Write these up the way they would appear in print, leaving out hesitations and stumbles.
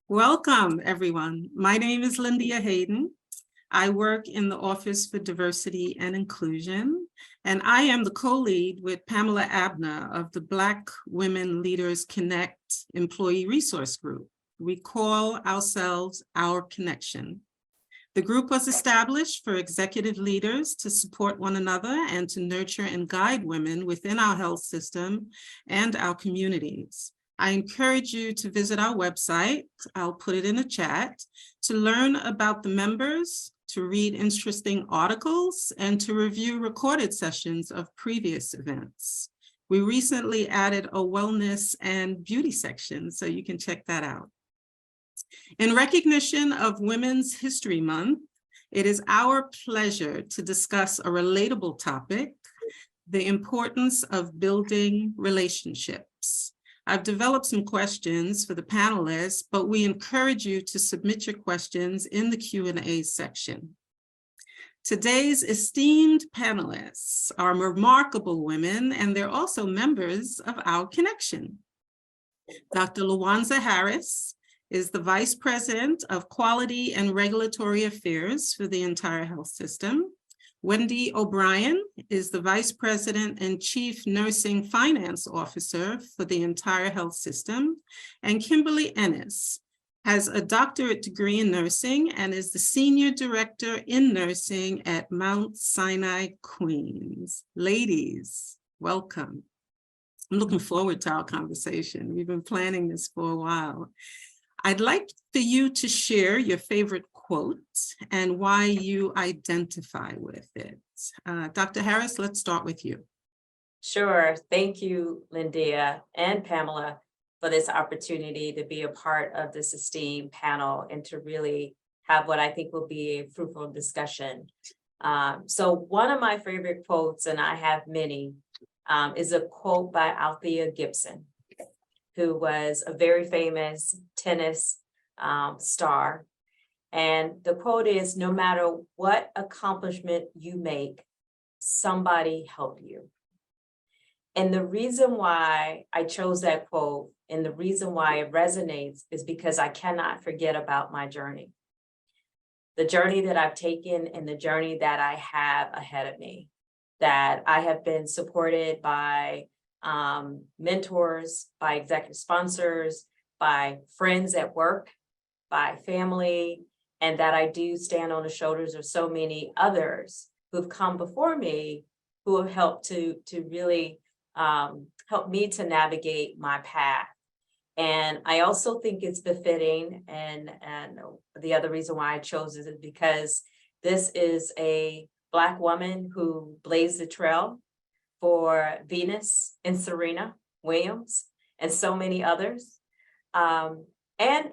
Welcome, everyone. My name is Lyndia Hayden. I work in the Office for Diversity and Inclusion, and I am the co-lead with Pamela Abner of the Black Women Leaders Connect Employee Resource Group. We call ourselves Our Connection. The group was established for executive leaders to support one another and to nurture and guide women within our health system and our communities. I encourage you to visit our website, I'll put it in the chat, to learn about the members, to read interesting articles, and to review recorded sessions of previous events. We recently added a wellness and beauty section, so you can check that out. In recognition of Women's History Month, it is our pleasure to discuss a relatable topic, the importance of building relationships. I've developed some questions for the panelists, but we encourage you to submit your questions in the Q&A section. Today's esteemed panelists are remarkable women, and they're also members of Our Connection. Dr. LeWanza Harris is the Vice President of Quality and Regulatory Affairs for the entire health system. Wendy O'Brien is the Vice President and Chief Nursing Finance Officer for the entire health system. And Kimberley Ennis has a doctorate degree in nursing and is the Senior Director in Nursing at Mount Sinai Queens. Ladies, welcome. I'm looking forward to our conversation. We've been planning this for a while. I'd like for you to share your favorite quote and why you identify with it. Dr. Harris, let's start with you. Sure. Thank you, Lyndia and Pamela, for this opportunity to be a part of this esteemed panel and to really have what I think will be a fruitful discussion. So one of my favorite quotes, and I have many, is a quote by Althea Gibson, who was a very famous tennis star. And the quote is, no matter what accomplishment you make, somebody helped you. And the reason why I chose that quote and the reason why it resonates is because I cannot forget about my journey. The journey that I've taken and the journey that I have ahead of me, that I have been supported by mentors, by executive sponsors, by friends at work, by family, and that I do stand on the shoulders of so many others who've come before me, who have helped to really help me to navigate my path. And I also think it's befitting, and the other reason why I chose it is because this is a Black woman who blazed the trail for Venus and Serena Williams and so many others. And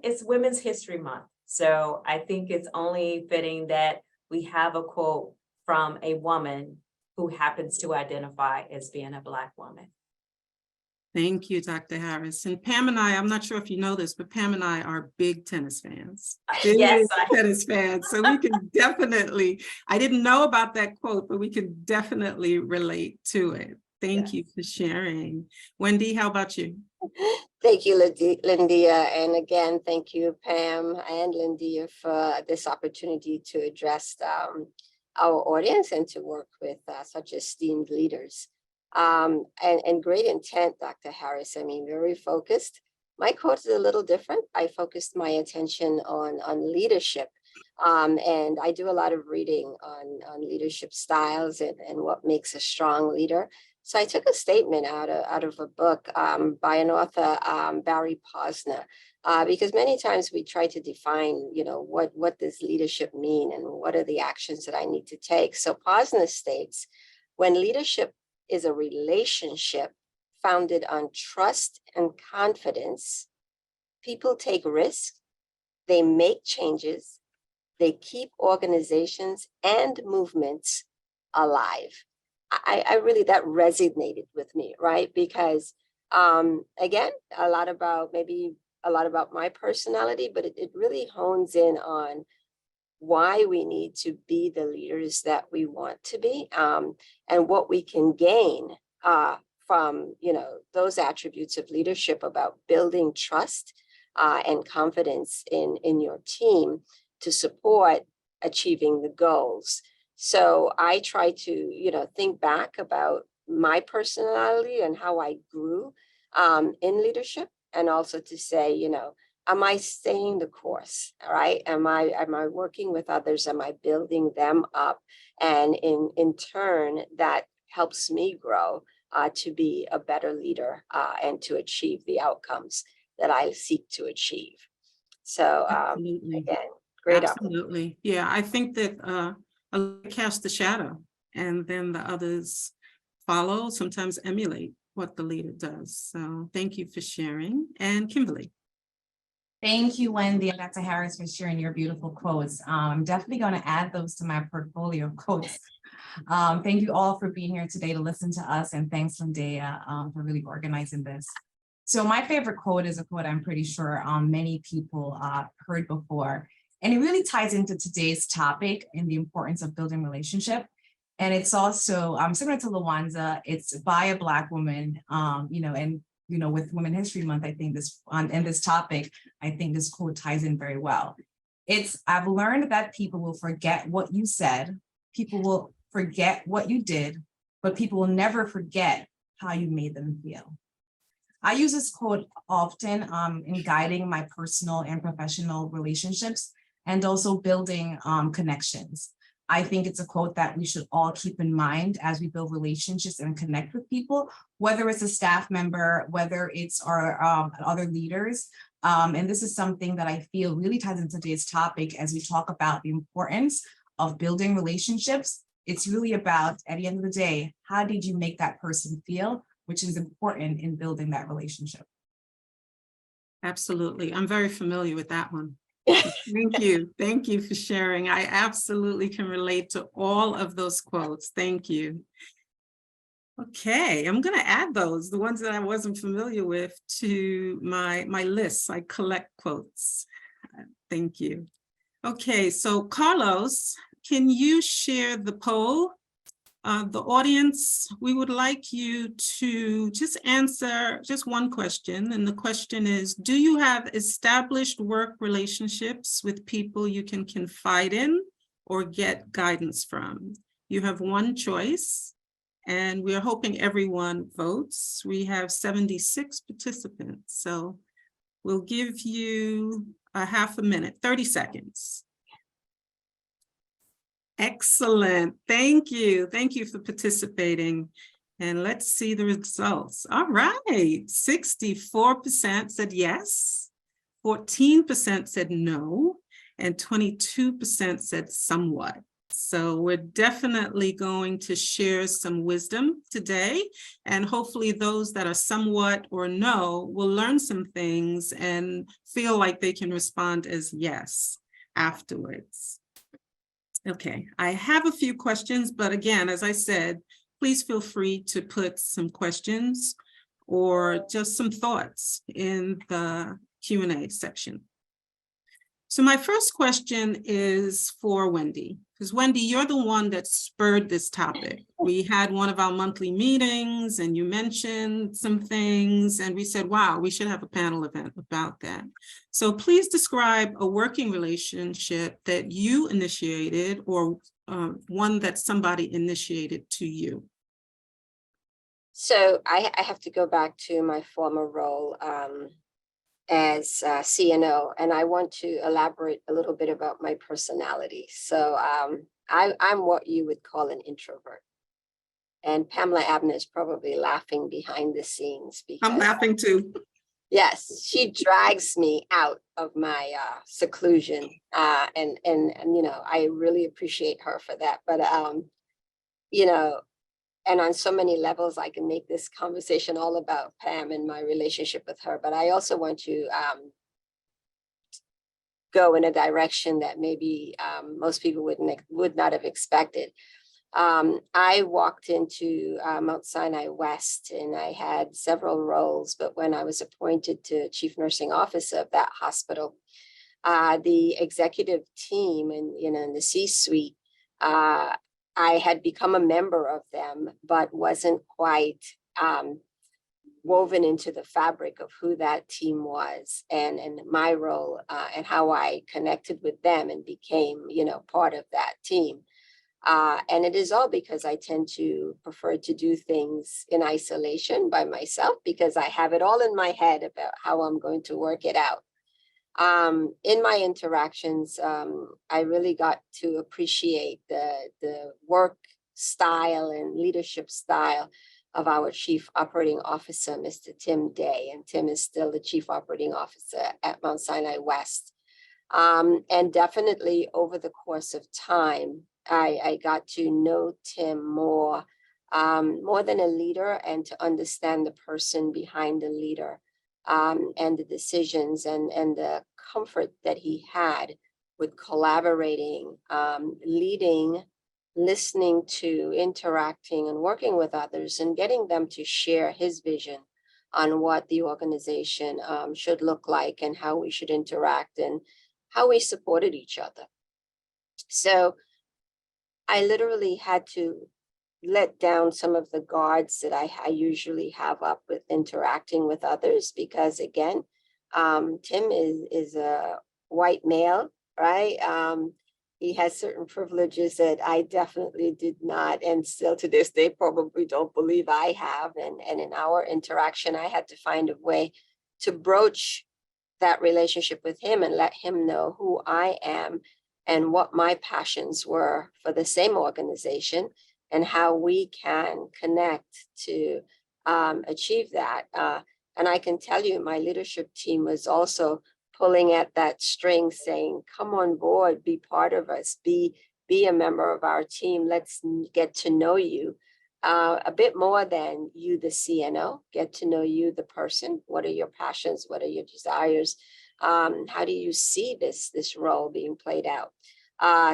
it's Women's History Month. So I think it's only fitting that we have a quote from a woman who happens to identify as being a Black woman. Thank you, Dr. Harris. And Pam and I'm not sure if you know this, but Pam and I are big tennis fans. Yes, tennis fans. So we can definitely, I didn't know about that quote, but we can definitely relate to it. Thank you for sharing. Wendy, how about you? Thank you, Lyndia. And again, thank you, Pam and Lyndia, for this opportunity to address our audience and to work with such esteemed leaders. And great intent, Dr. Harris. I mean, very focused. My quote is a little different. I focused my attention on leadership. And I do a lot of reading on leadership styles and what makes a strong leader. So I took a statement out of a book by an author, Barry Posner, because many times we try to define, what does leadership mean and what are the actions that I need to take. So Posner states, when leadership is a relationship founded on trust and confidence, people take risks, they make changes, they keep organizations and movements alive. I really, that resonated with me, right? Because again, a lot about my personality, but it really hones in on why we need to be the leaders that we want to be, and what we can gain from those attributes of leadership about building trust, and confidence in your team to support achieving the goals. So I try to, think back about my personality and how I grew in leadership, and also to say, am I staying the course? All right. Am I working with others? Am I building them up? And in turn, that helps me grow to be a better leader and to achieve the outcomes that I seek to achieve. So Absolutely. again, great opportunity. Absolutely. Yeah, I think that a light casts the shadow, and then the others follow, sometimes emulate what the leader does. So thank you for sharing. And Kimberley. Thank you, Wendy and Dr. Harris, for sharing your beautiful quotes. I'm definitely going to add those to my portfolio of quotes. Thank you all for being here today to listen to us, and thanks, Lyndia, for really organizing this. So my favorite quote is a quote I'm pretty sure many people heard before, and it really ties into today's topic and the importance of building relationship. And it's also similar to LeWanza. It's by a Black woman, with Women's History Month, I think and this topic, I think this quote ties in very well. I've learned that people will forget what you said, people will forget what you did, but people will never forget how you made them feel. I use this quote often in guiding my personal and professional relationships, and also building connections. I think it's a quote that we should all keep in mind as we build relationships and connect with people, whether it's a staff member, whether it's our other leaders. And this is something that I feel really ties into today's topic as we talk about the importance of building relationships. It's really about, at the end of the day, how did you make that person feel, which is important in building that relationship. Absolutely. I'm very familiar with that one. Thank you. Thank you for sharing. I absolutely can relate to all of those quotes. Thank you. Okay, I'm going to add those, the ones that I wasn't familiar with, to my list. I collect quotes. Thank you. Okay, so Carlos, can you share the poll? The audience, we would like you to just answer just one question. And the question is, do you have established work relationships with people you can confide in or get guidance from? You have one choice, and we're hoping everyone votes. We have 76 participants, so we'll give you a half a minute, 30 seconds. Excellent. Thank you. Thank you for participating. And let's see the results. All right. 64% said yes, 14% said no, and 22% said somewhat. So we're definitely going to share some wisdom today, and hopefully those that are somewhat or no will learn some things and feel like they can respond as yes afterwards. Okay, I have a few questions, but again, as I said, please feel free to put some questions or just some thoughts in the Q&A section. So my first question is for Wendy, because Wendy, you're the one that spurred this topic. We had one of our monthly meetings and you mentioned some things and we said, wow, we should have a panel event about that. So please describe a working relationship that you initiated or one that somebody initiated to you. So I have to go back to my former role as CNO, and I want to elaborate a little bit about my personality. So I'm what you would call an introvert. And Pamela Abner is probably laughing behind the scenes because I'm laughing too. Yes, she drags me out of my seclusion, and I really appreciate her for that. But and on so many levels, I can make this conversation all about Pam and my relationship with her. But I also want to go in a direction that maybe most people would not have expected. I walked into Mount Sinai West and I had several roles, but when I was appointed to Chief Nursing Officer of that hospital, the executive team and in the C-suite, I had become a member of them, but wasn't quite woven into the fabric of who that team was, and my role, and how I connected with them and became, part of that team. And it is all because I tend to prefer to do things in isolation by myself, because I have it all in my head about how I'm going to work it out. In my interactions, I really got to appreciate the work style and leadership style of our Chief Operating Officer, Mr. Tim Day, and Tim is still the Chief Operating Officer at Mount Sinai West. And definitely over the course of time, I got to know Tim more than a leader, and to understand the person behind the leader, and the decisions and the comfort that he had with collaborating, leading, listening to, interacting, and working with others, and getting them to share his vision on what the organization should look like, and how we should interact, and how we supported each other. So I literally had to let down some of the guards that I usually have up with interacting with others, because again, Tim is a white male, right? He has certain privileges that I definitely did not, and still to this day probably don't believe I have. And in our interaction, I had to find a way to broach that relationship with him and let him know who I am and what my passions were for the same organization, and how we can connect to achieve that. And I can tell you, my leadership team was also pulling at that string, saying, come on board, be part of us, be a member of our team. Let's get to know you a bit more than you, the CNO, get to know you, the person. What are your passions? What are your desires? How do you see this role being played out?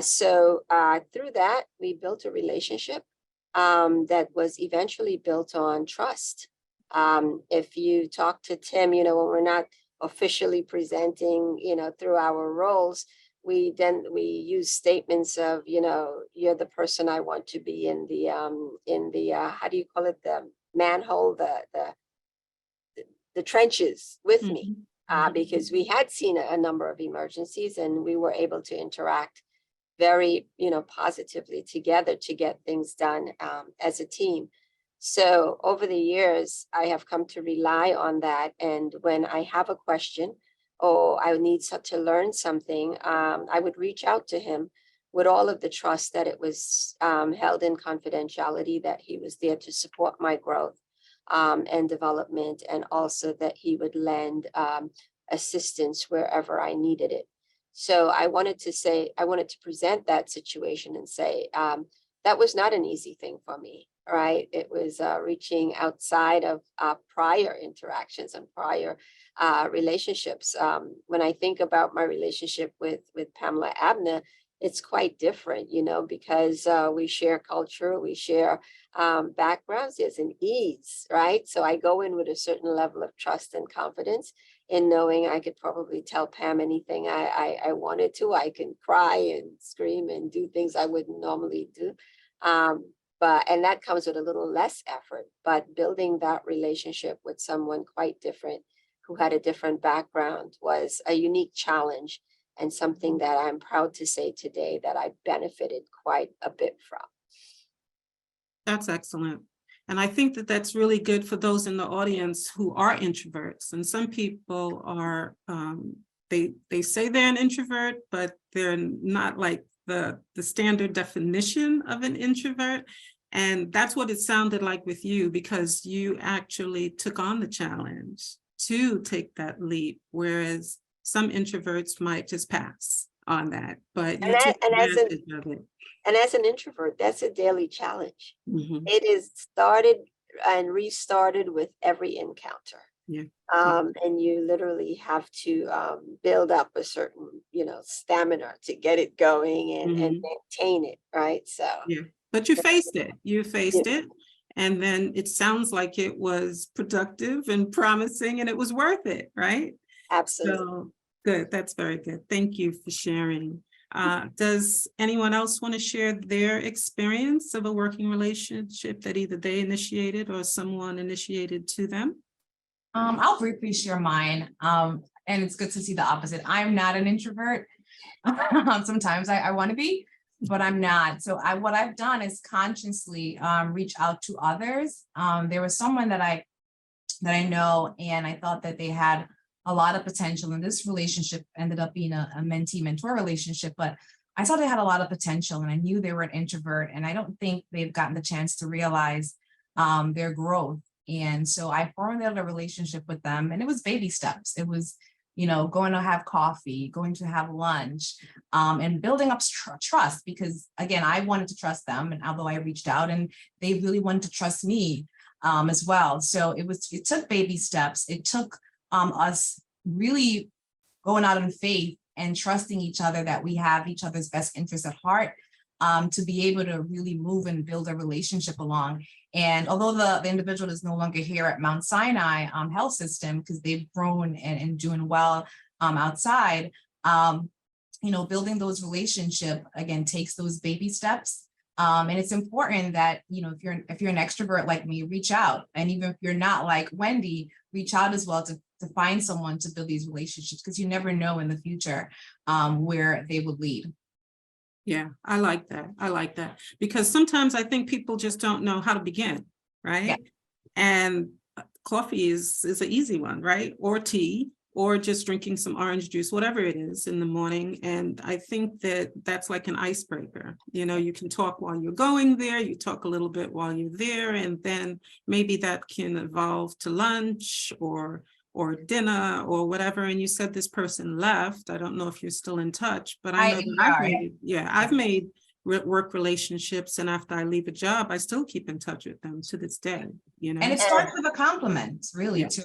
So through that, we built a relationship that was eventually built on trust. If you talk to Tim, when we're not officially presenting, through our roles, we use statements of, you're the person I want to be in the how do you call it, the manhole, the trenches with me, because we had seen a number of emergencies, and we were able to interact very, positively together to get things done as a team. So over the years, I have come to rely on that. And when I have a question, or I need to learn something, I would reach out to him with all of the trust that it was held in confidentiality, that he was there to support my growth and development, and also that he would lend assistance wherever I needed it. So I wanted to present that situation and say, that was not an easy thing for me, right? It was reaching outside of prior interactions and prior relationships. When I think about my relationship with Pamela Abner, it's quite different, because we share culture, we share backgrounds, there's an ease, right? So I go in with a certain level of trust and confidence in knowing I could probably tell Pam anything I wanted to. I can cry and scream and do things I wouldn't normally do. And that comes with a little less effort, but building that relationship with someone quite different, who had a different background, was a unique challenge, and something that I'm proud to say today that I benefited quite a bit from. That's excellent. And I think that that's really good for those in the audience who are introverts. And some people are, they say they're an introvert, but they're not like the standard definition of an introvert. And that's what it sounded like with you, because you actually took on the challenge to take that leap, whereas some introverts might just pass on that, but you took advantage of it. And as an introvert, that's a daily challenge. Mm-hmm. It is started and restarted with every encounter. Yeah. And you literally have to build up a certain, stamina to get it going and maintain it, right? So yeah, but you faced it. You faced it, and then it sounds like it was productive and promising, and it was worth it, right? Absolutely. So good. That's very good. Thank you for sharing. Does anyone else want to share their experience of a working relationship that either they initiated or someone initiated to them? I'll briefly share mine. And it's good to see the opposite. I'm not an introvert. Sometimes I want to be, but I'm not. So what I've done is consciously reach out to others. There was someone that I know, and I thought that they had a lot of potential, and this relationship ended up being a mentee-mentor relationship, but I saw they had a lot of potential, and I knew they were an introvert, and I don't think they've gotten the chance to realize their growth. And so I formulated a relationship with them, and it was baby steps. It was, going to have coffee, going to have lunch, and building up trust, because again, I wanted to trust them, and although I reached out, and they really wanted to trust me as well. So it took baby steps. It took us really going out in faith and trusting each other that we have each other's best interests at heart, to be able to really move and build a relationship along. And although the individual is no longer here at Mount Sinai Health System, because they've grown and doing well outside, building those relationships again takes those baby steps. And it's important that, if you're an extrovert like me, reach out. And even if you're not, like Wendy, reach out as well to find someone to build these relationships, because you never know in the future where they would lead. Yeah, I like that. I like that, because sometimes I think people just don't know how to begin, right? Yeah. And coffee is an easy one, right? Or tea, or just drinking some orange juice, whatever it is in the morning. And I think that that's like an icebreaker. You can talk while you're going there, you talk a little bit while you're there, and then maybe that can evolve to lunch or dinner or whatever. And you said this person left. I don't know if you're still in touch, but I know that I've made work relationships, and after I leave a job, I still keep in touch with them to this day. And it starts with a compliment, really, too.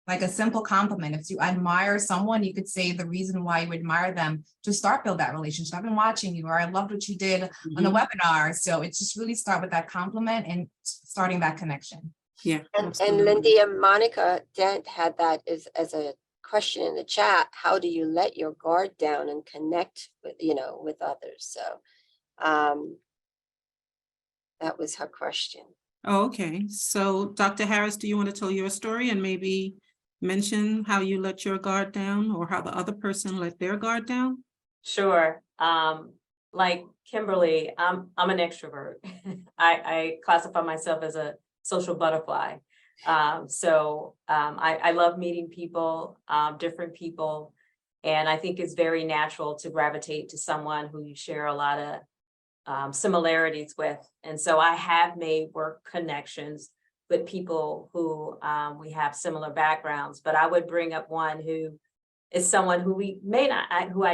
Like a simple compliment. If you admire someone, you could say the reason why you admire them to build that relationship. I've been watching you, or I loved what you did on the webinar. So it's just really start with that compliment and starting that connection. Yeah. And Lyndia, Monica Dent had that as a question in the chat. How do you let your guard down and connect with others? So that was her question. Oh, okay. So Dr. Harris, do you want to tell your story and maybe mention how you let your guard down, or how the other person let their guard down? Sure. Like Kimberly, I'm an extrovert. I classify myself as a social butterfly. So I love meeting people, different people. And I think it's very natural to gravitate to someone who you share a lot of similarities with. And so I have made work connections with people who we have similar backgrounds, but I would bring up one who is someone who we may not, who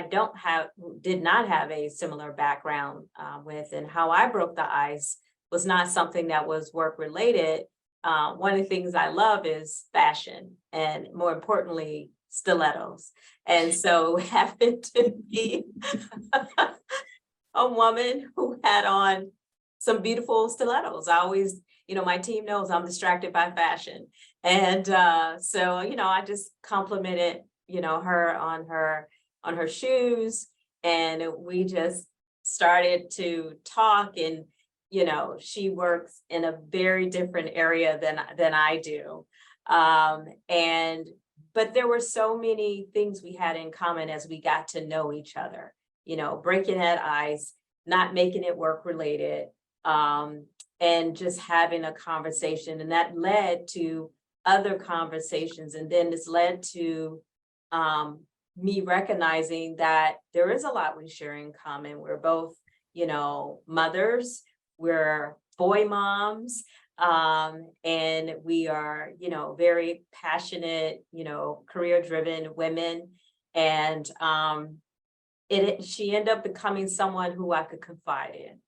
did not have a similar background with, and how I broke the ice was not something that was work related. One of the things I love is fashion, and more importantly, stilettos. And so happened to be a woman who had on some beautiful stilettos. I always, my team knows I'm distracted by fashion. And so, I just complimented, her on her shoes, and we just started to talk. And, she works in a very different area than I do. But there were so many things we had in common as we got to know each other, breaking that ice, not making it work related, and just having a conversation. And that led to other conversations. And then this led to me recognizing that there is a lot we share in common. We're both, mothers, we're boy moms, and we are, very passionate, career-driven women. And she ended up becoming someone who I could confide in,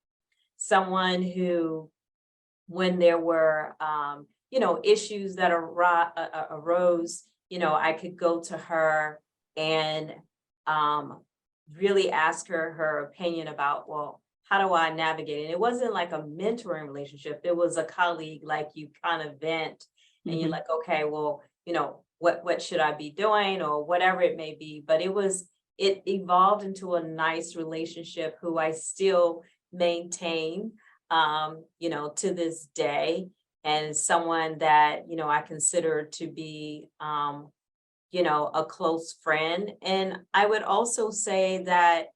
someone who, when there were, issues that arose, I could go to her and really ask her opinion about, well, how do I navigate it? It wasn't like a mentoring relationship. It was a colleague, like you kind of vent and you're like, okay, well, what should I be doing, or whatever it may be. But it evolved into a nice relationship who I still maintain, to this day. and someone that, I consider to be, a close friend. And I would also say that,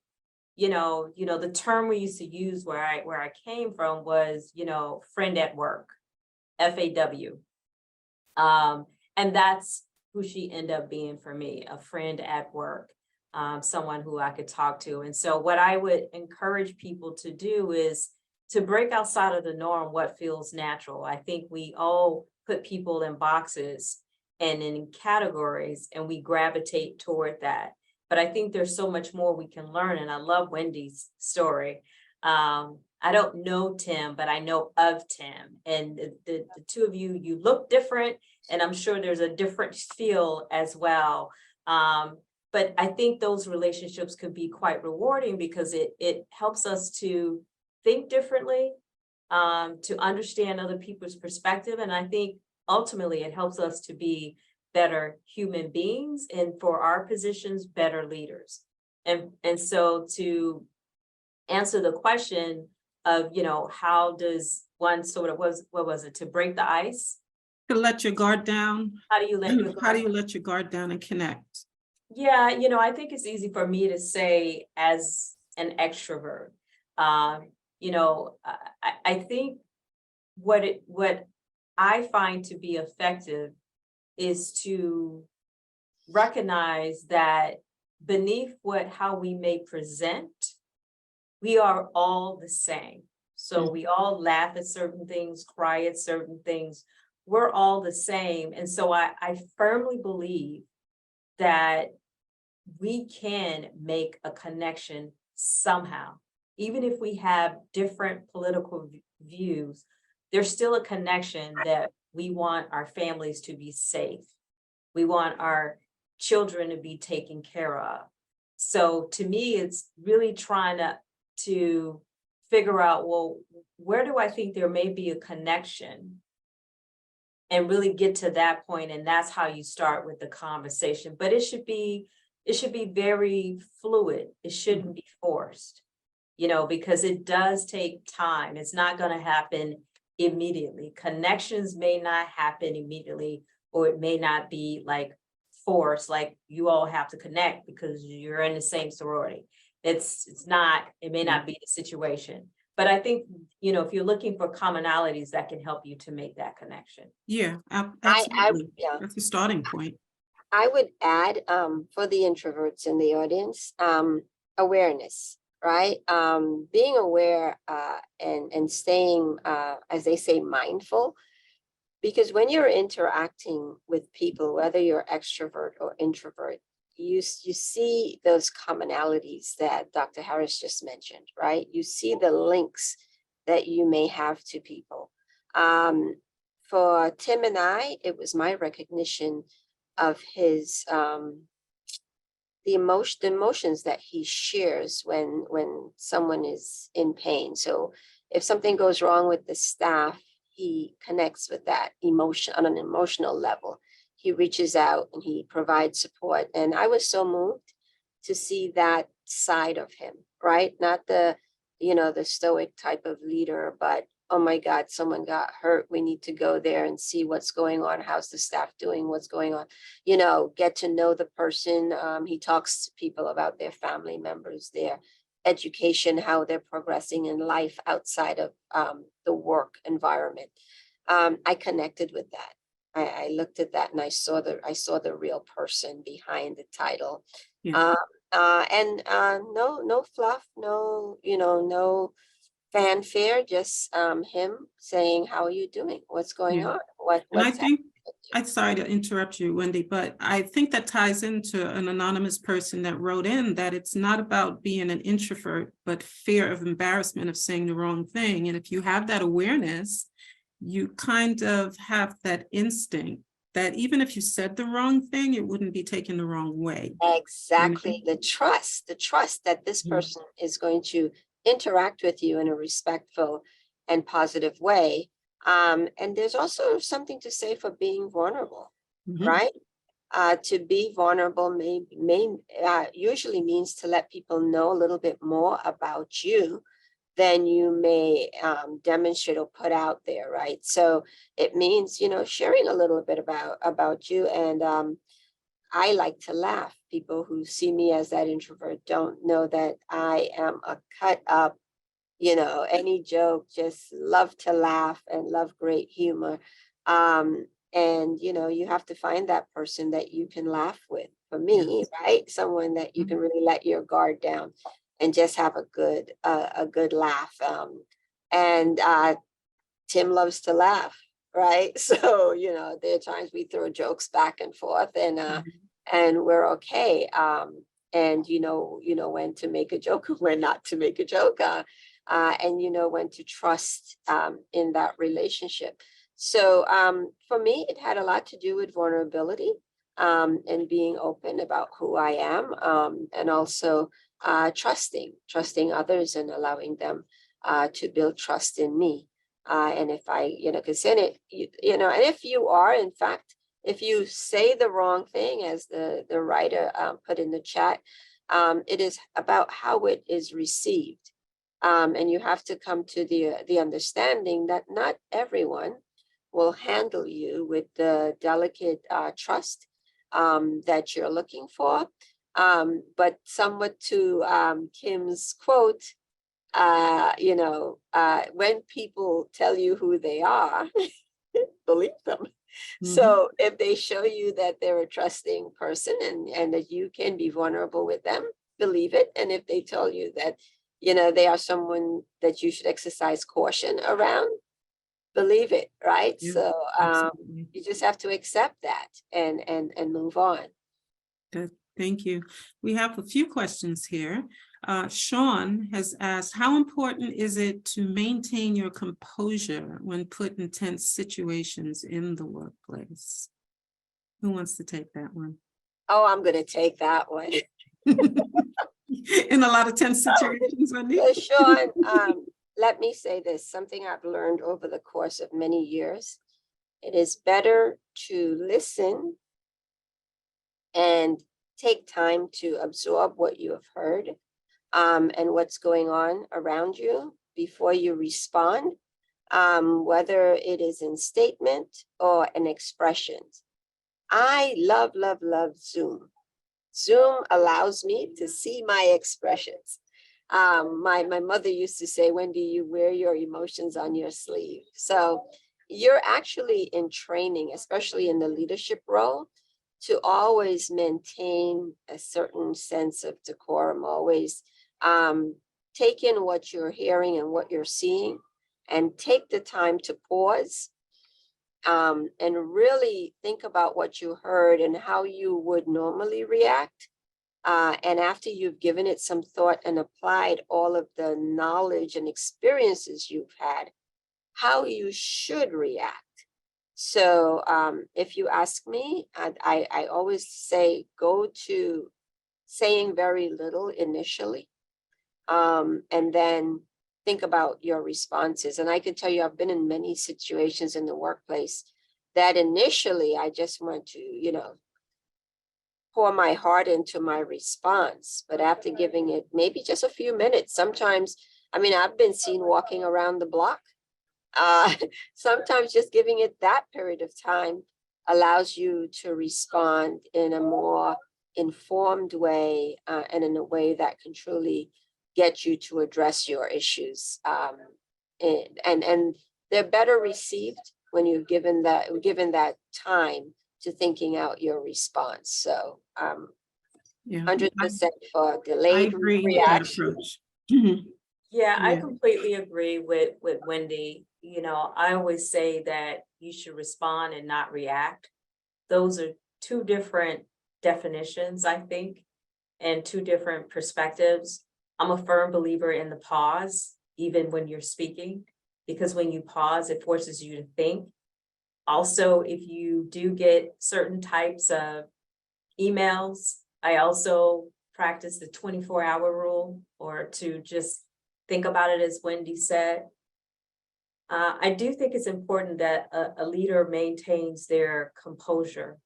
the term we used to use where I came from was, friend at work, FAW. And that's who she ended up being for me, a friend at work, someone who I could talk to. And so what I would encourage people to do is to break outside of the norm, what feels natural. I think we all put people in boxes and in categories, and we gravitate toward that. But I think there's so much more we can learn. And I love Wendy's story. I don't know Tim, but I know of Tim. And the two of you, you look different, and I'm sure there's a different feel as well. But I think those relationships could be quite rewarding because it helps us to think differently, to understand other people's perspective. And I think ultimately it helps us to be better human beings, and for our positions, better leaders. And so to answer the question of, how does one sort of, what was it, to break the ice? To let your guard down. How do you let your How guard do you let your guard down and connect? Yeah, I think it's easy for me to say as an extrovert. I think what I find to be effective is to recognize that beneath how we may present, we are all the same. So we all laugh at certain things, cry at certain things. We're all the same. And so I firmly believe that we can make a connection somehow. Even if we have different political views, there's still a connection that we want our families to be safe. We want our children to be taken care of. So to me, it's really trying to figure out, well, where do I think there may be a connection, and really get to that point. And that's how you start with the conversation. But it should be very fluid. It shouldn't be forced, because it does take time. It's not going to happen immediately. Connections may not happen immediately, or it may not be like forced, like you all have to connect because you're in the same sorority. It may not be the situation. But I think, if you're looking for commonalities, that can help you to make that connection. Yeah, absolutely. Yeah. That's the starting point. I would add, for the introverts in the audience, awareness, right? Being aware and staying, as they say, mindful. Because when you're interacting with people, whether you're extrovert or introvert, you see those commonalities that Dr. Harris just mentioned, right? You see the links that you may have to people. For Tim and I, it was my recognition of his the emotions that he shares when someone is in pain. So if something goes wrong with the staff, he connects with that emotion on an emotional level. He reaches out and he provides support. And I was so moved to see that side of him, right? Not the stoic type of leader, but oh my God, someone got hurt. We need to go there and see what's going on. How's the staff doing? What's going on? Get to know the person. He talks to people about their family members, their education, how they're progressing in life outside of the work environment. I connected with that. I looked at that and I saw the real person behind the title. Yeah. No fluff, no fanfare, just him saying, how are you doing? What's going on? And I think, I'm sorry to interrupt you, Wendy, but I think that ties into an anonymous person that wrote in that it's not about being an introvert, but fear of embarrassment of saying the wrong thing. And if you have that awareness, you kind of have that instinct that even if you said the wrong thing, it wouldn't be taken the wrong way. Exactly. The trust that this person is going to interact with you in a respectful and positive way. And there's also something to say for being vulnerable, right? To be vulnerable usually means to let people know a little bit more about you than you may demonstrate or put out there, right? So it means, sharing a little bit about you. And I like to laugh. People who see me as that introvert don't know that I am a cut up, any joke, just love to laugh and love great humor. And you have to find that person that you can laugh with. For me, right? Someone that you can really let your guard down and just have a good laugh. And Tim loves to laugh, right? So, there are times we throw jokes back and forth, and we're okay. And when to make a joke and when not to make a joke, and when to trust in that relationship. So for me, it had a lot to do with vulnerability and being open about who I am, and also trusting others and allowing them to build trust in me. And if I, because then and if you are, in fact, if you say the wrong thing, as the writer put in the chat, it is about how it is received. And you have to come to the understanding that not everyone will handle you with the delicate trust that you're looking for. But somewhat to Kim's quote, when people tell you who they are, believe them. So if they show you that they're a trusting person and that you can be vulnerable with them, believe it. And if they tell you that, they are someone that you should exercise caution around, believe it, right? Yeah, so you just have to accept that and move on. Good. Thank you. We have a few questions here. Sean has asked, how important is it to maintain your composure when put in tense situations in the workplace? Who wants to take that one? Oh, I'm going to take that one. In a lot of tense situations, Wendy? Sean, let me say this, something I've learned over the course of many years. It is better to listen and take time to absorb what you have heard and what's going on around you before you respond, whether it is in statement or an expression. I love Zoom. Zoom allows me to see my expressions. My mother used to say, Wendy, you wear your emotions on your sleeve. So you're actually in training, especially in the leadership role, to always maintain a certain sense of decorum, always take in what you're hearing and what you're seeing, and take the time to pause and really think about what you heard and how you would normally react. And after you've given it some thought and applied all of the knowledge and experiences you've had, how you should react. So if you ask me, I always say, go to saying very little initially, and then think about your responses. And I can tell you, I've been in many situations in the workplace that initially I just want to, pour my heart into my response. But after giving it maybe just a few minutes, sometimes, I've been seen walking around the block. Sometimes just giving it that period of time allows you to respond in a more informed way and in a way that can truly get you to address your issues. And they're better received when you've given that time to thinking out your response. So 100% for delayed reaction. Yeah, I completely agree with Wendy. I always say that you should respond and not react. Those are two different definitions, I think, and two different perspectives. I'm a firm believer in the pause, even when you're speaking, because when you pause, it forces you to think. Also, if you do get certain types of emails, I also practice the 24-hour rule, or to just think about it, as Wendy said. I do think it's important that a leader maintains their composure.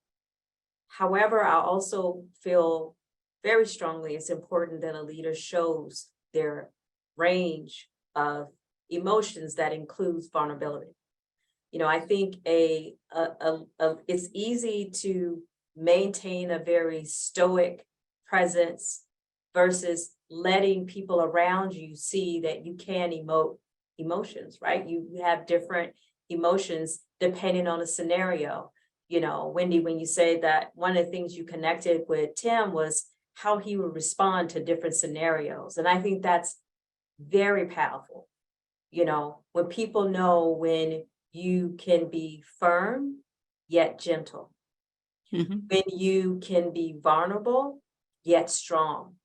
However, I also feel very strongly it's important that a leader shows their range of emotions that includes vulnerability. You know, I think it's easy to maintain a very stoic presence versus letting people around you see that you can emote emotions, right? You have different emotions depending on the scenario. You know, Wendy, when you say that one of the things you connected with Tim was how he would respond to different scenarios. And I think that's very powerful. You know, when people know when you can be firm, yet gentle, when you can be vulnerable, yet strong,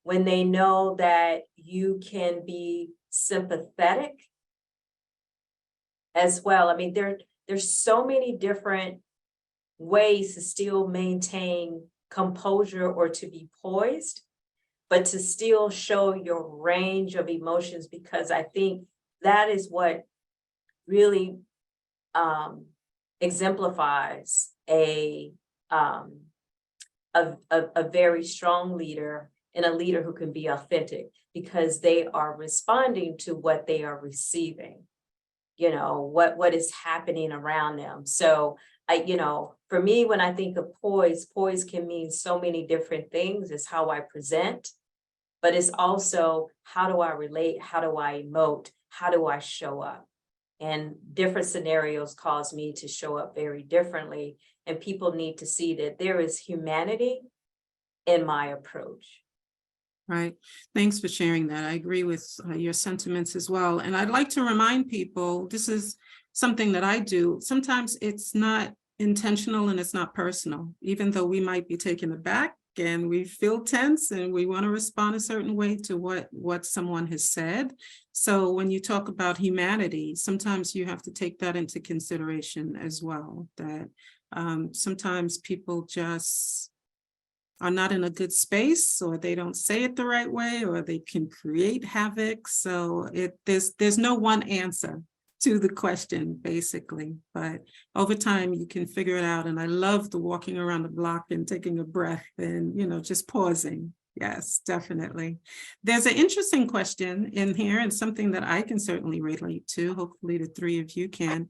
when they know that you can be sympathetic as well. I mean, there's so many different ways to still maintain composure or to be poised, but to still show your range of emotions, because I think that is what really exemplifies a very strong leader and a leader who can be authentic, because they are responding to what they are receiving, you know, what is happening around them. So you know, for me, when I think of poise can mean so many different things. It's how I present, but it's also how do I relate? How do I emote? How do I show up? And different scenarios cause me to show up very differently. And people need to see that there is humanity in my approach. Right. Thanks for sharing that. I agree with your sentiments as well. And I'd like to remind people, this is something that I do. Sometimes it's not intentional and it's not personal, even though we might be taken aback and we feel tense and we want to respond a certain way to what someone has said. So when you talk about humanity, sometimes you have to take that into consideration as well, that sometimes people just are not in a good space, or they don't say it the right way, or they can create havoc. So there's no one answer to the question, basically, but over time you can figure it out. And I love the walking around the block and taking a breath and, you know, just pausing. Yes, definitely. There's an interesting question in here and something that I can certainly relate to. Hopefully the three of you can.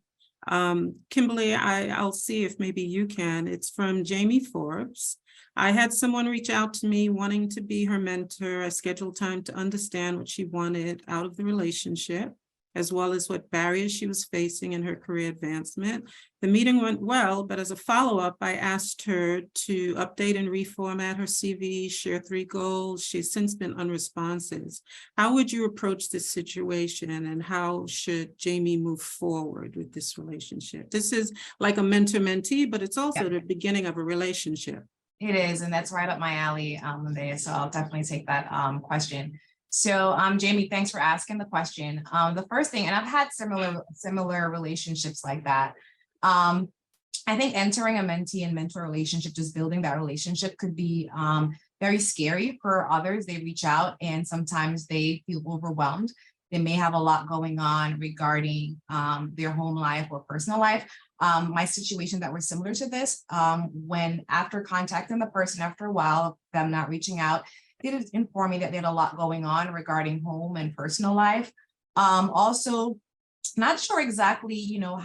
Kimberly, I'll see if maybe you can. It's from Jamie Forbes. I had someone reach out to me wanting to be her mentor. I scheduled time to understand what she wanted out of the relationship, as well as what barriers she was facing in her career advancement. The meeting went well, but as a follow-up, I asked her to update and reformat her CV, share 3 goals. She's since been unresponsive. How would you approach this situation, and how should Jamie move forward with this relationship? This is like a mentor-mentee, but it's also the beginning of a relationship. It is, and that's right up my alley, Lyndia, so I'll definitely take that question. So Jamie, thanks for asking the question. The first thing, and I've had similar relationships like that. I think entering a mentee and mentor relationship, just building that relationship, could be very scary for others. They reach out and sometimes they feel overwhelmed. They may have a lot going on regarding their home life or personal life. My situation that was similar to this, when after contacting the person after a while, them not reaching out, they did inform me that they had a lot going on regarding home and personal life. Also, not sure exactly, you know,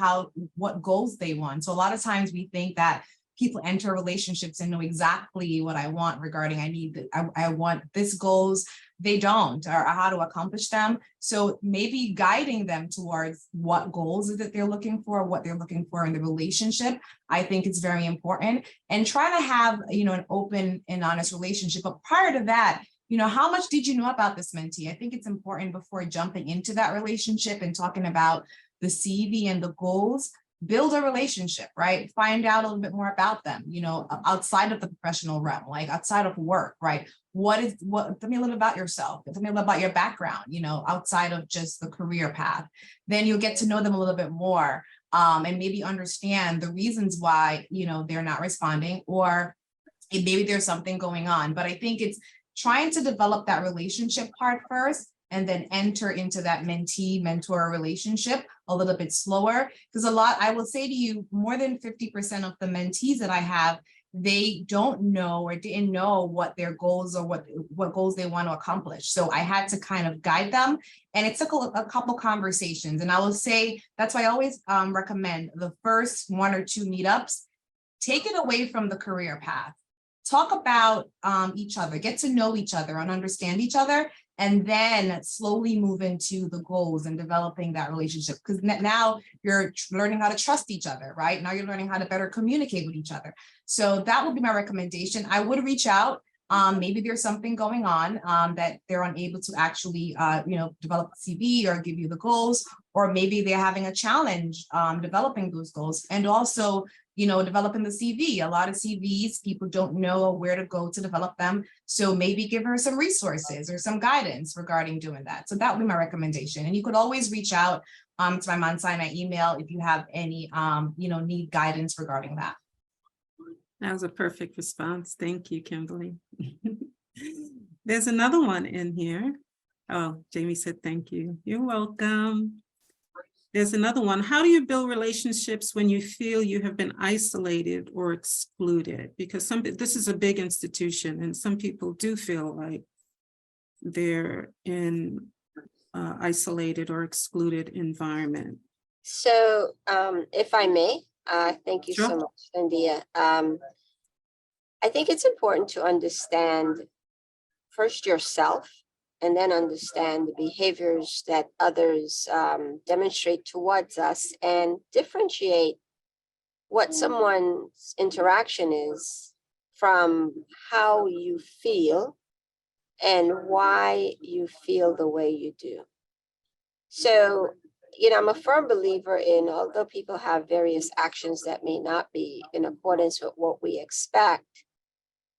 what goals they want. So a lot of times we think that people enter relationships and know exactly what I want regarding I want this goals. They don't, or how to accomplish them. So maybe guiding them towards what goals that they're looking for, what they're looking for in the relationship, I think it's very important. And try to have, you know, an open and honest relationship. But prior to that, you know, how much did you know about this mentee? I think it's important before jumping into that relationship and talking about the CV and the goals. Build a relationship, right? Find out a little bit more about them, you know, outside of the professional realm, like outside of work, right? Tell me a little bit about yourself. Tell me a little about your background, you know, outside of just the career path. Then you'll get to know them a little bit more, and maybe understand the reasons why, you know, they're not responding, or maybe there's something going on. But I think it's trying to develop that relationship part first, and then enter into that mentee-mentor relationship a little bit slower. Because I will say to you, more than 50% of the mentees that I have, they don't know or didn't know what their goals or what goals they want to accomplish. So I had to kind of guide them, and it took a couple conversations. And I will say, that's why I always recommend the first 1 or 2 meetups, take it away from the career path. Talk about each other, get to know each other and understand each other, and then slowly move into the goals and developing that relationship. Because now you're learning how to trust each other, right? Now you're learning how to better communicate with each other. So that would be my recommendation. I would reach out. Maybe there's something going on that they're unable to actually, develop a CV or give you the goals, or maybe they're having a challenge developing those goals. And also, developing the CV. A lot of CVs, people don't know where to go to develop them. So maybe give her some resources or some guidance regarding doing that. So that would be my recommendation. And you could always reach out to my Mount Sinai email if you have any, need guidance regarding that. That was a perfect response. Thank you, Kimberly. There's another one in here. Oh, Jamie said, thank you. You're welcome. There's another one. How do you build relationships when you feel you have been isolated or excluded? Because this is a big institution, and some people do feel like they're in isolated or excluded environment. So if I may, thank you Sure. so much, Lyndia. I think it's important to understand first yourself, and then understand the behaviors that others demonstrate towards us, and differentiate what someone's interaction is from how you feel and why you feel the way you do. So, I'm a firm believer in, although people have various actions that may not be in accordance with what we expect,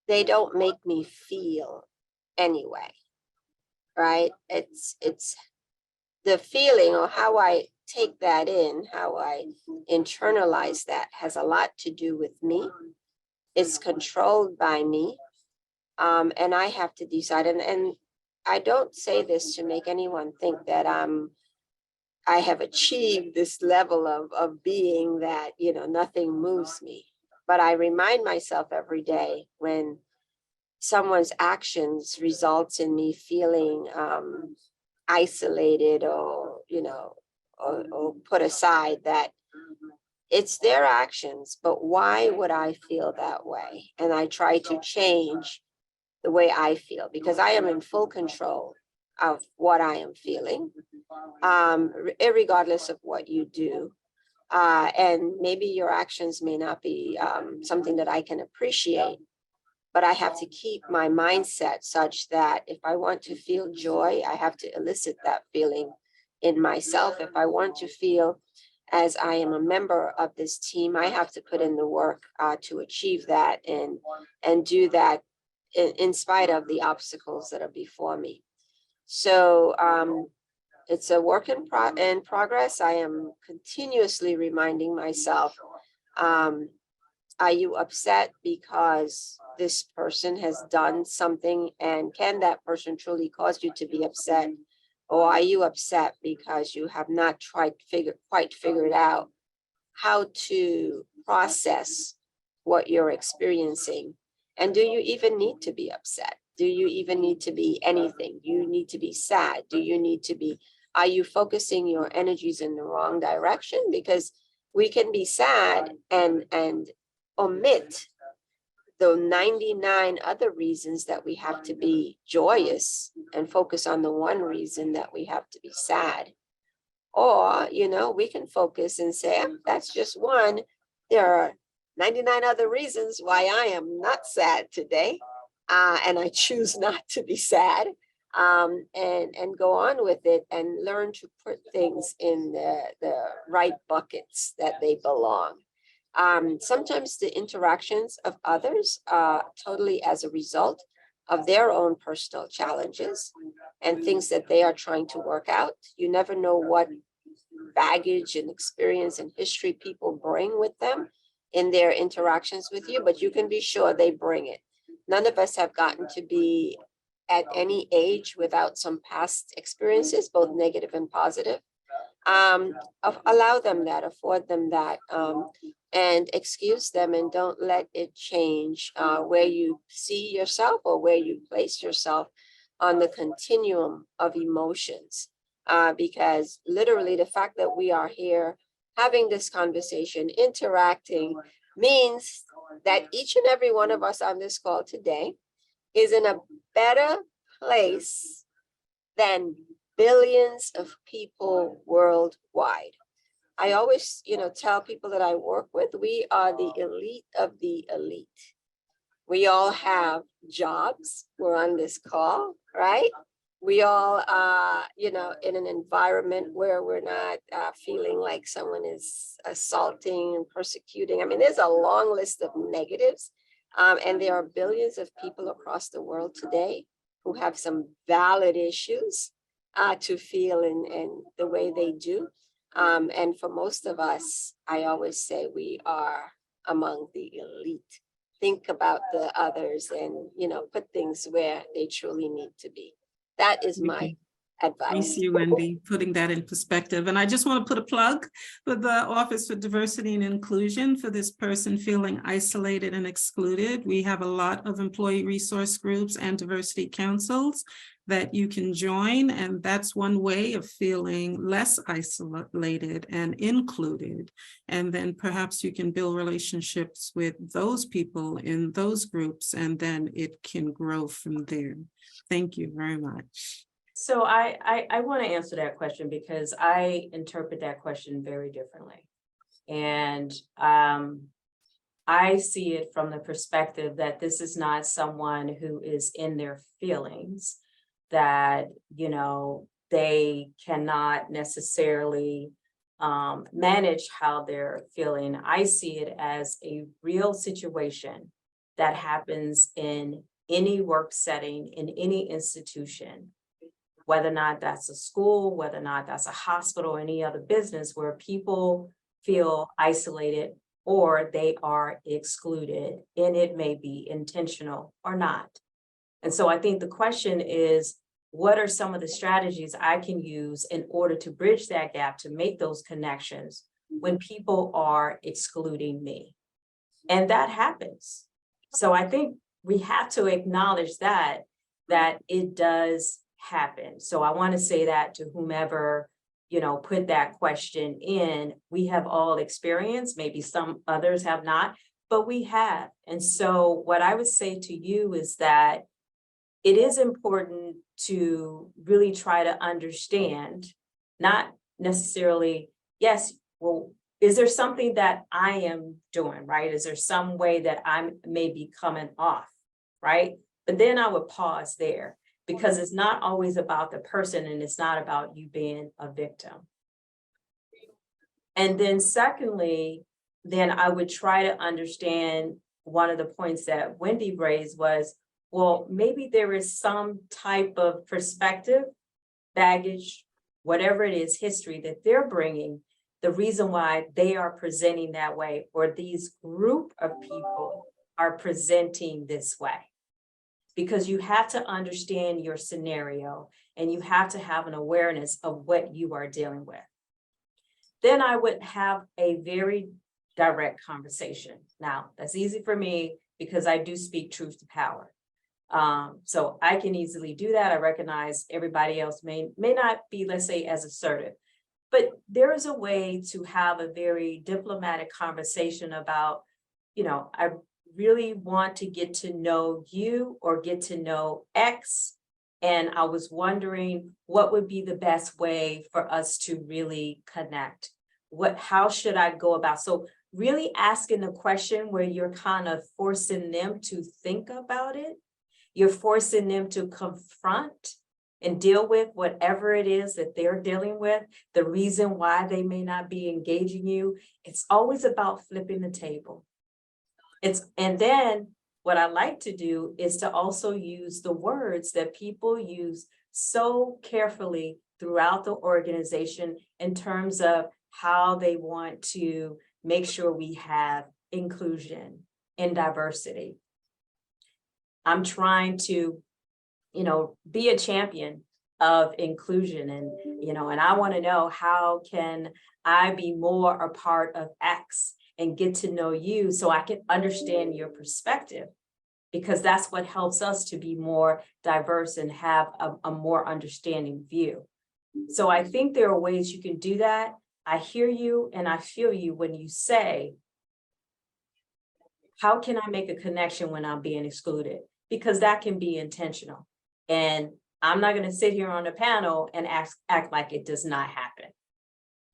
they don't make me feel anyway. Right? It's the feeling, or how I take that in, how I internalize that, has a lot to do with me. It's controlled by me. And I have to decide, and I don't say this to make anyone think that I have achieved this level of being that, nothing moves me. But I remind myself every day when someone's actions results in me feeling isolated or put aside, that it's their actions, but why would I feel that way? And I try to change the way I feel, because I am in full control of what I am feeling, regardless of what you do. And maybe your actions may not be something that I can appreciate, but I have to keep my mindset such that if I want to feel joy, I have to elicit that feeling in myself. If I want to feel as I am a member of this team, I have to put in the work to achieve that and do that in spite of the obstacles that are before me. So it's a work in progress. I am continuously reminding myself, are you upset because this person has done something, and can that person truly cause you to be upset? Or are you upset because you have not quite figured out how to process what you're experiencing? And do you even need to be upset? Do you even need to be anything? Do you need to be sad? Are you focusing your energies in the wrong direction? Because we can be sad and omit the 99 other reasons that we have to be joyous, and focus on the one reason that we have to be sad. Or, we can focus and say, that's just one. There are 99 other reasons why I am not sad today. And I choose not to be sad, and go on with it, and learn to put things in the right buckets that they belong. Sometimes the interactions of others are totally as a result of their own personal challenges and things that they are trying to work out. You never know what baggage and experience and history people bring with them in their interactions with you, but you can be sure they bring it. None of us have gotten to be at any age without some past experiences, both negative and positive. Allow them that, afford them that, and excuse them, and don't let it change where you see yourself or where you place yourself on the continuum of emotions. Because literally the fact that we are here having this conversation, interacting, means that each and every one of us on this call today is in a better place than billions of people worldwide. I always, tell people that I work with, we are the elite of the elite. We all have jobs. We're on this call, right? We all are, in an environment where we're not feeling like someone is assaulting and persecuting. I mean, there's a long list of negatives. And there are billions of people across the world today who have some valid issues to feel in the way they do. And for most of us, I always say we are among the elite. Think about the others and, put things where they truly need to be. That is my advice. Thank you, Wendy, putting that in perspective. And I just want to put a plug for the Office for Diversity and Inclusion for this person feeling isolated and excluded. We have a lot of employee resource groups and diversity councils that you can join. And that's one way of feeling less isolated and included. And then perhaps you can build relationships with those people in those groups, and then it can grow from there. Thank you very much. So I want to answer that question because I interpret that question very differently. And I see it from the perspective that this is not someone who is in their feelings, that, they cannot necessarily manage how they're feeling. I see it as a real situation that happens in any work setting, in any institution, whether or not that's a school, whether or not that's a hospital, any other business where people feel isolated or they are excluded, and it may be intentional or not. And so I think the question is, what are some of the strategies I can use in order to bridge that gap, to make those connections when people are excluding me? And that happens. So I think we have to acknowledge that it does happen. So I want to say that to whomever, put that question in. We have all experienced, maybe some others have not, but we have. And so what I would say to you is that it is important to really try to understand, not necessarily, yes, well, is there something that I am doing, right? Is there some way that I may be coming off, right? But then I would pause there, because it's not always about the person and it's not about you being a victim. And then secondly, then I would try to understand one of the points that Wendy raised was, well, maybe there is some type of perspective, baggage, whatever it is, history that they're bringing, the reason why they are presenting that way, or these group of people are presenting this way. Because you have to understand your scenario and you have to have an awareness of what you are dealing with. Then I would have a very direct conversation. Now, that's easy for me because I do speak truth to power. So I can easily do that. I recognize everybody else may not be, let's say, as assertive, but there is a way to have a very diplomatic conversation about, I really want to get to know you or get to know X. And I was wondering what would be the best way for us to really connect. How should I go about? So really asking the question where you're kind of forcing them to think about it. You're forcing them to confront and deal with whatever it is that they're dealing with, the reason why they may not be engaging you. It's always about flipping the table. And then what I like to do is to also use the words that people use so carefully throughout the organization in terms of how they want to make sure we have inclusion and diversity. I'm trying to, be a champion of inclusion. And I want to know, how can I be more a part of X and get to know you so I can understand your perspective? Because that's what helps us to be more diverse and have a more understanding view. So I think there are ways you can do that. I hear you and I feel you when you say, how can I make a connection when I'm being excluded? Because that can be intentional. And I'm not going to sit here on the panel and act like it does not happen.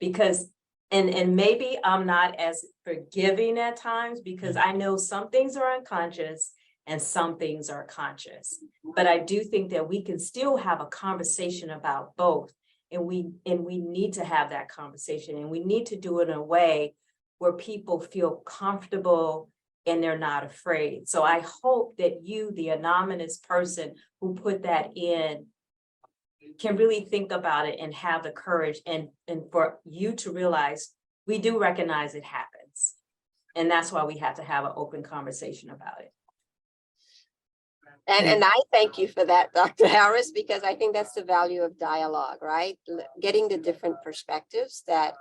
Because, and maybe I'm not as forgiving at times, because I know some things are unconscious and some things are conscious. But I do think that we can still have a conversation about both. And we need to have that conversation, and we need to do it in a way where people feel comfortable and they're not afraid. So I hope that you, the anonymous person who put that in, can really think about it and have the courage, and for you to realize we do recognize it happens. And that's why we have to have an open conversation about it. And I thank you for that, Dr. Harris, because I think that's the value of dialogue, right? Getting the different perspectives that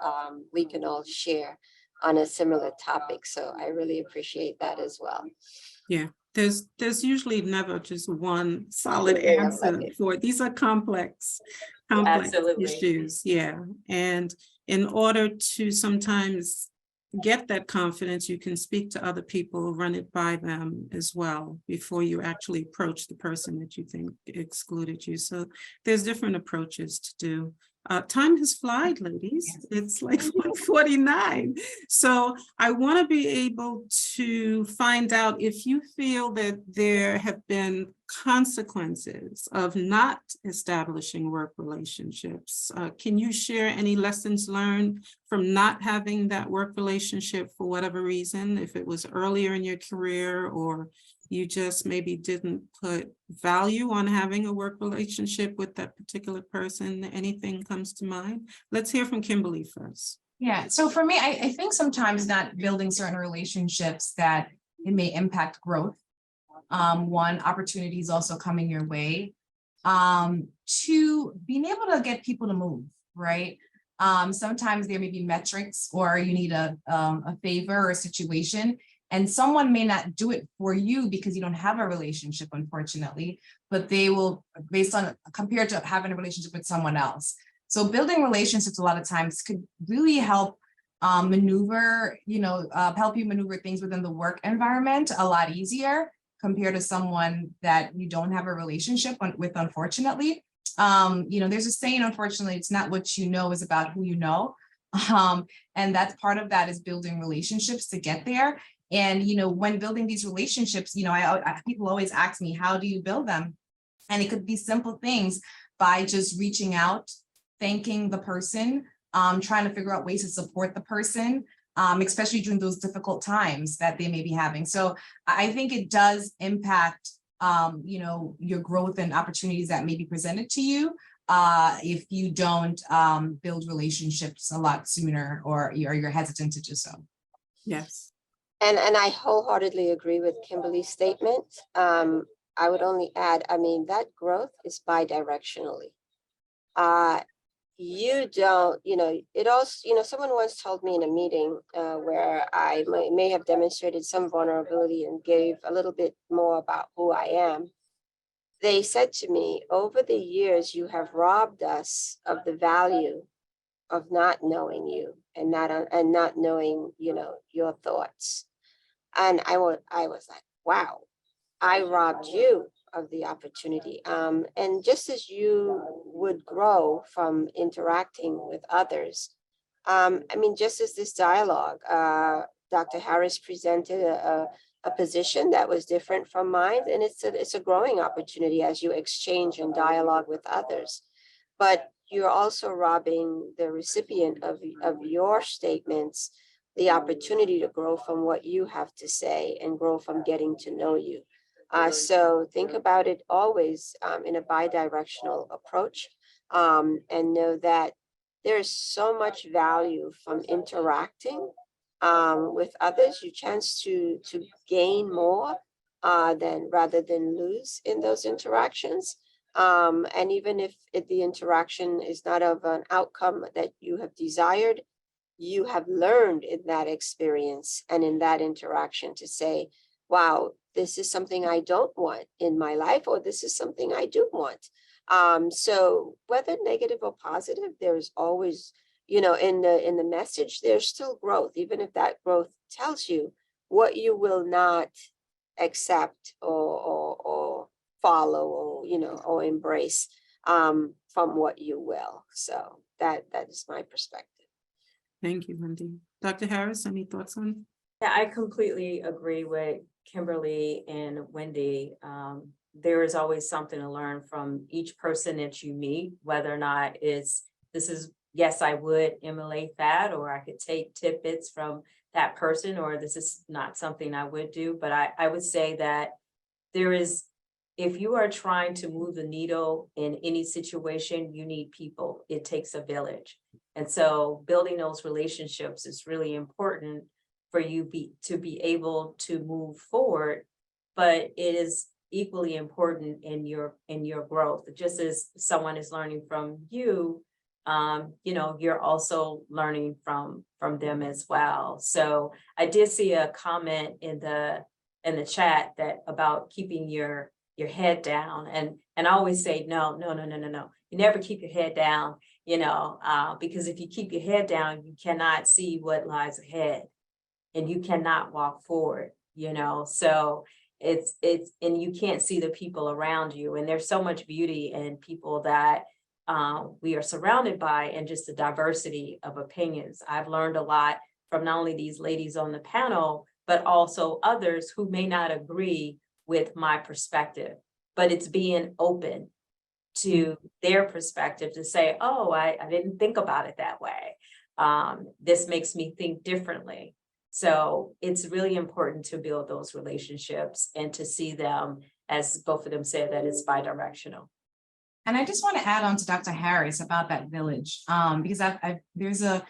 we can all share on a similar topic. So I really appreciate that as well. Yeah, there's usually never just one solid Yeah, answer for it. These are complex Absolutely. issues. Yeah. And in order to sometimes get that confidence, you can speak to other people, run it by them as well before you actually approach the person that you think excluded you. So there's different approaches to do. Time has flied, ladies. It's like 1:49. So I want to be able to find out if you feel that there have been consequences of not establishing work relationships. Can you share any lessons learned from not having that work relationship for whatever reason, if it was earlier in your career, or you just maybe didn't put value on having a work relationship with that particular person? Anything comes to mind? Let's hear from Kimberley first. Yeah, so for me, I think sometimes not building certain relationships that it may impact growth. One, opportunities also coming your way. Two, being able to get people to move, right? Sometimes there may be metrics, or you need a favor or a situation, and someone may not do it for you because you don't have a relationship, unfortunately, but they will, based on, compared to having a relationship with someone else. So building relationships a lot of times could really help maneuver, help you maneuver things within the work environment a lot easier compared to someone that you don't have a relationship with, unfortunately. There's a saying, unfortunately, it's not what you know, is about who you know. And that's part of that, is building relationships to get there. And, when building these relationships, people always ask me, how do you build them? And it could be simple things, by just reaching out, thanking the person, trying to figure out ways to support the person, especially during those difficult times that they may be having. So I think it does impact, your growth and opportunities that may be presented to you if you don't build relationships a lot sooner, or you're hesitant to do so. Yes. And I wholeheartedly agree with Kimberly's statement. I would only add, that growth is bi-directionally. You don't, it also, someone once told me in a meeting where I may have demonstrated some vulnerability and gave a little bit more about who I am. They said to me, over the years, you have robbed us of the value of not knowing you and not knowing, your thoughts. And I was like, wow, I robbed you of the opportunity. And just as you would grow from interacting with others, just as this dialogue, Dr. Harris presented a position that was different from mine, and it's a growing opportunity as you exchange and dialogue with others. But you're also robbing the recipient of your statements the opportunity to grow from what you have to say and grow from getting to know you. So think about it always in a bi-directional approach, and know that there's so much value from interacting with others. You chance to gain more rather than lose in those interactions. And even if the interaction is not of an outcome that you have desired, you have learned in that experience and in that interaction to say, wow, this is something I don't want in my life, or this is something I do want. So whether negative or positive, there's always, in the message, there's still growth, even if that growth tells you what you will not accept or follow or embrace from what you will. So that is my perspective. Thank you, Wendy. Dr. Harris, any thoughts on? Yeah, I completely agree with Kimberly and Wendy. There is always something to learn from each person that you meet, whether or not yes, I would emulate that, or I could take tidbits from that person, or this is not something I would do. But I would say that if you are trying to move the needle in any situation, you need people. It takes a village. And so building those relationships is really important for you to be able to move forward, but it is equally important in your growth. Just as someone is learning from you, you're also learning from them as well. So I did see a comment in the chat that about keeping your head down, and I always say no. You never keep your head down, because if you keep your head down, you cannot see what lies ahead, and you cannot walk forward. So it's and you can't see the people around you, and there's so much beauty in people that we are surrounded by, and just the diversity of opinions. I've learned a lot from not only these ladies on the panel, but also others who may not agree with my perspective, but it's being open to their perspective to say, oh, I didn't think about it that way. This makes me think differently. So it's really important to build those relationships and to see them, as both of them said, that it's bi-directional. And I just want to add on to Dr. Harris about that village, because there's a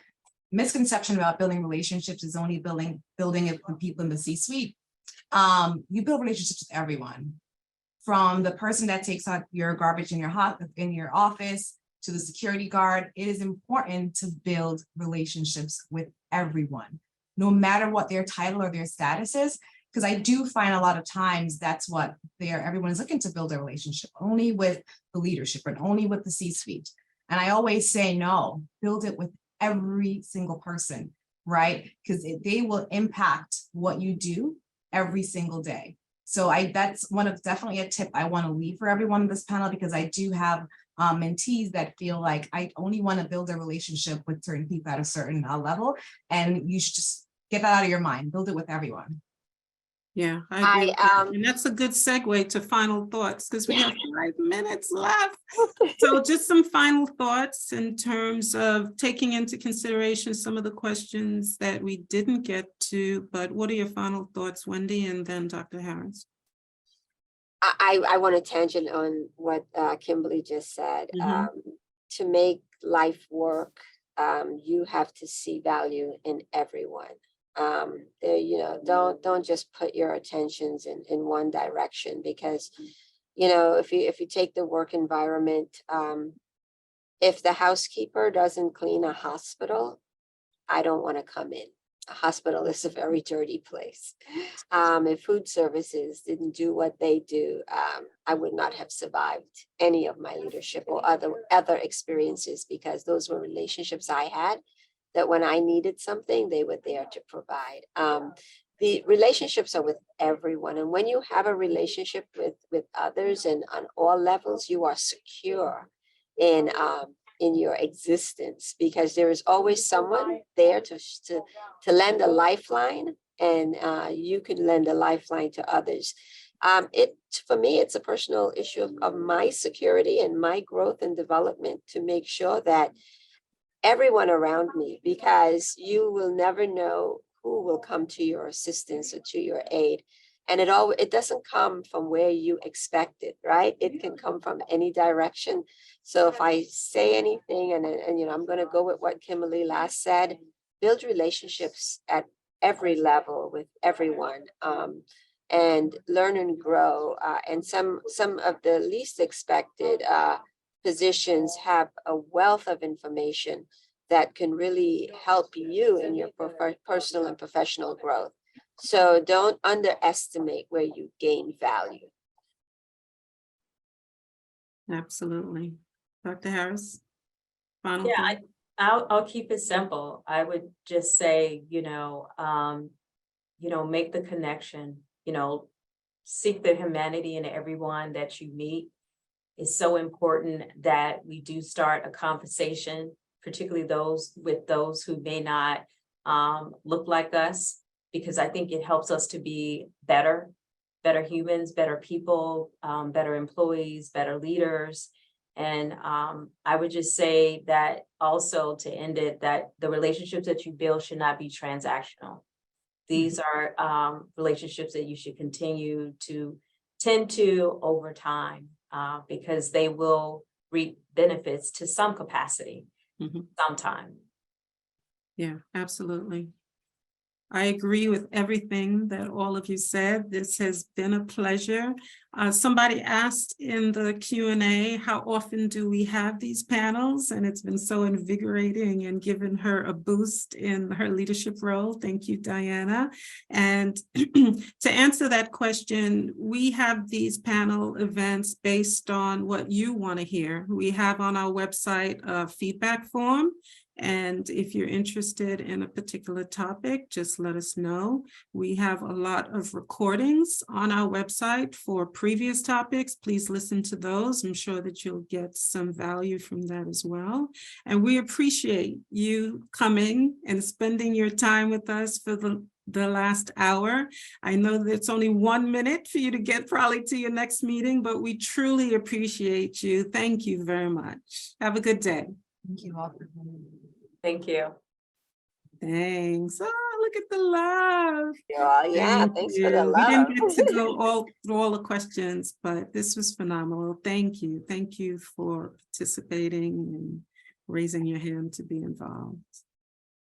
misconception about building relationships is only building it with people in the C-suite. You build relationships with everyone, from the person that takes out your garbage in your office to the security guard. It is important to build relationships with everyone, no matter what their title or their status is, because I do find a lot of times that's what everyone is looking to build a relationship only with the leadership and only with the C-suite. And I always say, no, build it with every single person, right? Because they will impact what you do every single day. So that's definitely a tip I want to leave for everyone on this panel, because I do have mentees that feel like I only want to build a relationship with certain people at a certain level, and you should just get that out of your mind. Build it with everyone. Yeah, I agree with that. And that's a good segue to final thoughts, because we have 5 minutes left. So just some final thoughts in terms of taking into consideration some of the questions that we didn't get to, but what are your final thoughts, Wendy, and then Dr. Harris? I want to tangent on what Kimberly just said. To make life work, you have to see value in everyone. Don't just put your attentions in one direction, because if you take the work environment, if the housekeeper doesn't clean a hospital, I don't want to come in. A hospital is a very dirty place. If food services didn't do what they do, I would not have survived any of my leadership or other experiences, because those were relationships I had that when I needed something, they were there to provide. The relationships are with everyone. And when you have a relationship with others and on all levels, you are secure in your existence, because there is always someone there to lend a lifeline, and you can lend a lifeline to others. For me, it's a personal issue of my security and my growth and development to make sure that everyone around me, because you will never know who will come to your assistance or to your aid. And it doesn't come from where you expect it, right? It can come from any direction. So if I say anything, and I'm going to go with what Kimberly last said, build relationships at every level with everyone. and learn and grow. And some of the least expected positions have a wealth of information that can really help you in your personal and professional growth. So don't underestimate where you gain value. Absolutely. Dr. Harris? Final Yeah, thought? I'll keep it simple. I would just say, make the connection, seek the humanity in everyone that you meet. It's so important that we do start a conversation, particularly those who may not look like us, because I think it helps us to be better humans, better people, better employees, better leaders. And I would just say that also, to end it, that the relationships that you build should not be transactional. These are relationships that you should continue to tend to over time, because they will reap benefits to some capacity sometime. Yeah, absolutely. I agree with everything that all of you said. This has been a pleasure. Somebody asked in the Q&A, how often do we have these panels? And it's been so invigorating and given her a boost in her leadership role. Thank you, Diana. And to answer that question, we have these panel events based on what you want to hear. We have on our website a feedback form. And if you're interested in a particular topic, just let us know. We have a lot of recordings on our website for previous topics. Please listen to those. I'm sure that you'll get some value from that as well. And we appreciate you coming and spending your time with us for the last hour. I know that it's only 1 minute for you to get probably to your next meeting, but we truly appreciate you. Thank you very much. Have a good day. Thank you all for coming. Thank you. Thanks. Oh, look at the love. Yeah, thanks for the you. love. We didn't get to go through all the questions, but this was phenomenal. Thank you. Thank you for participating and raising your hand to be involved.